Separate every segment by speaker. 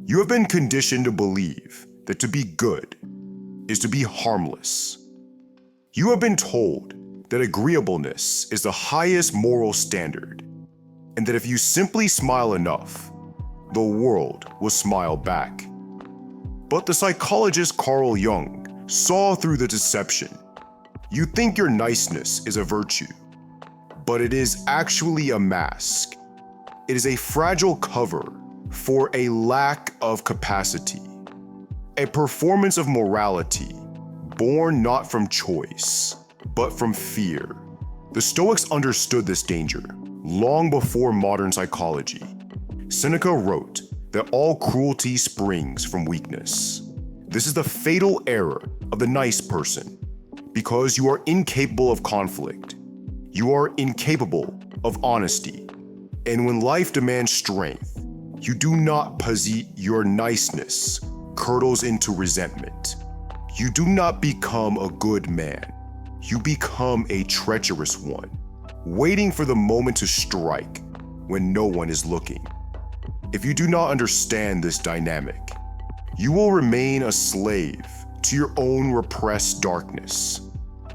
Speaker 1: You have been conditioned to believe that to be good is to be harmless. You have been told that agreeableness is the highest moral standard, and that if you simply smile enough, the world will smile back. But the psychologist Carl Jung saw through the deception. You think your niceness is a virtue, but it is actually a mask. It is a fragile cover for a lack of capacity, a performance of morality born not from choice, but from fear. The Stoics understood this danger long before modern psychology. Seneca wrote that all cruelty springs from weakness. This is the fatal error of the nice person. Because you are incapable of conflict, you are incapable of honesty. And when life demands strength, you do not posit your niceness curdles into resentment. You do not become a good man. You become a treacherous one, waiting for the moment to strike when no one is looking. If you do not understand this dynamic, you will remain a slave to your own repressed darkness,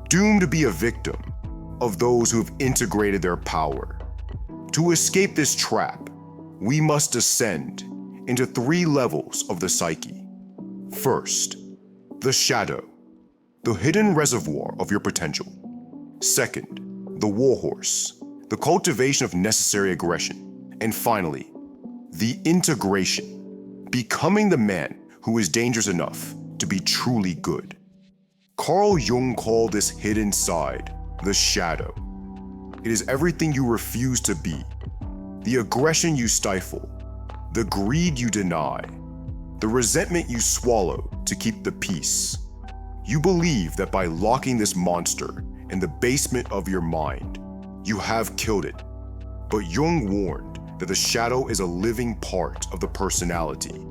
Speaker 1: doomed to be a victim of those who have integrated their power. To escape this trap, we must descend into 3 levels of the psyche. First, the shadow, the hidden reservoir of your potential. Second, the warhorse, the cultivation of necessary aggression. And finally, the integration, becoming the man who is dangerous enough to be truly good. Carl Jung called this hidden side the shadow. It is everything you refuse to be, the aggression you stifle, the greed you deny, the resentment you swallow to keep the peace. You believe that by locking this monster in the basement of your mind, you have killed it. But Jung warned that the shadow is a living part of the personality.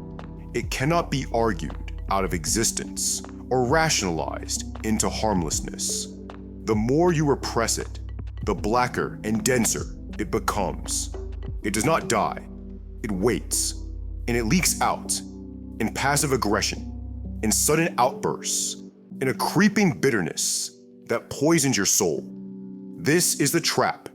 Speaker 1: It cannot be argued out of existence or rationalized into harmlessness. The more you repress it, the blacker and denser it becomes. It does not die, it waits, and it leaks out in passive aggression, in sudden outbursts, in a creeping bitterness that poisons your soul. This is the trap.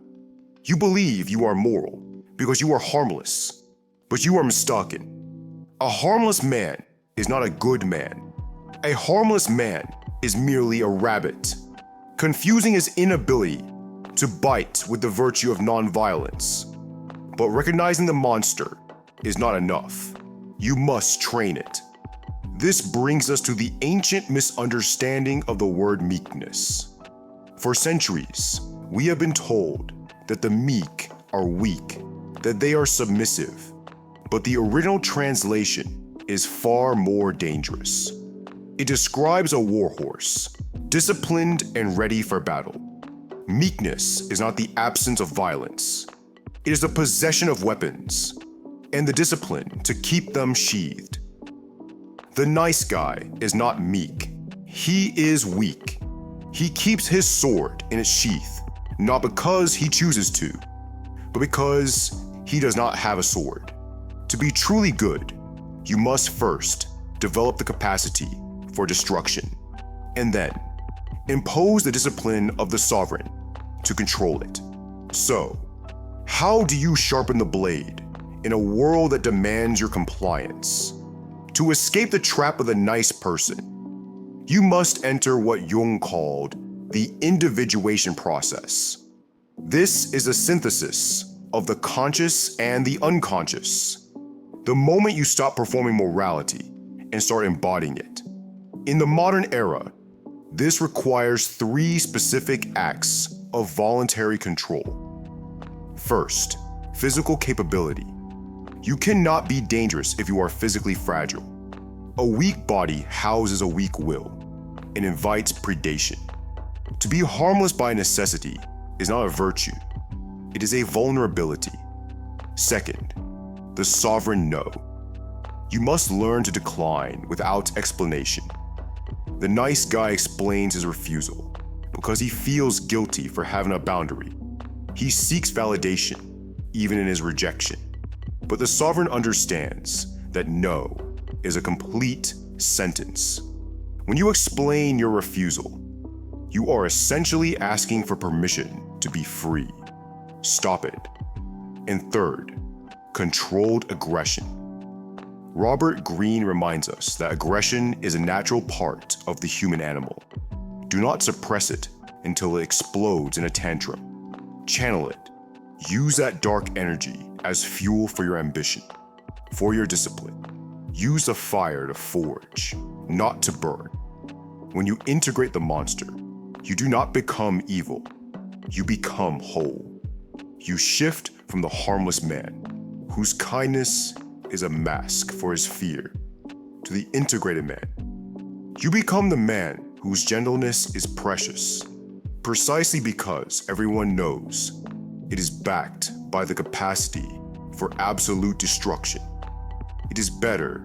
Speaker 1: You believe you are moral because you are harmless, but you are mistaken. A harmless man is not a good man. A harmless man is merely a rabbit, confusing his inability to bite with the virtue of nonviolence. But recognizing the monster is not enough. You must train it. This brings us to the ancient misunderstanding of the word meekness. For centuries, we have been told that the meek are weak, that they are submissive. But the original translation is far more dangerous. It describes a warhorse, disciplined and ready for battle. Meekness is not the absence of violence. It is the possession of weapons and the discipline to keep them sheathed. The nice guy is not meek. He is weak. He keeps his sword in its sheath, not because he chooses to, but because he does not have a sword. To be truly good, you must first develop the capacity for destruction, and then impose the discipline of the sovereign to control it. So, how do you sharpen the blade in a world that demands your compliance? To escape the trap of the nice person, you must enter what Jung called the individuation process. This is a synthesis of the conscious and the unconscious. The moment you stop performing morality and start embodying it. In the modern era, this requires 3 specific acts of voluntary control. First, physical capability. You cannot be dangerous if you are physically fragile. A weak body houses a weak will and invites predation. To be harmless by necessity is not a virtue. It is a vulnerability. Second, the sovereign no. You must learn to decline without explanation. The nice guy explains his refusal because he feels guilty for having a boundary. He seeks validation, even in his rejection. But the sovereign understands that no is a complete sentence. When you explain your refusal, you are essentially asking for permission to be free. Stop it. And third, controlled aggression. Robert Greene reminds us that aggression is a natural part of the human animal. Do not suppress it until it explodes in a tantrum. Channel it. Use that dark energy as fuel for your ambition, for your discipline. Use the fire to forge, not to burn. When you integrate the monster, you do not become evil. You become whole. You shift from the harmless man, whose kindness is a mask for his fear, to the integrated man. You become the man whose gentleness is precious, precisely because everyone knows it is backed by the capacity for absolute destruction. It is better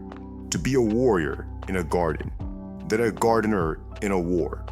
Speaker 1: to be a warrior in a garden than a gardener in a war.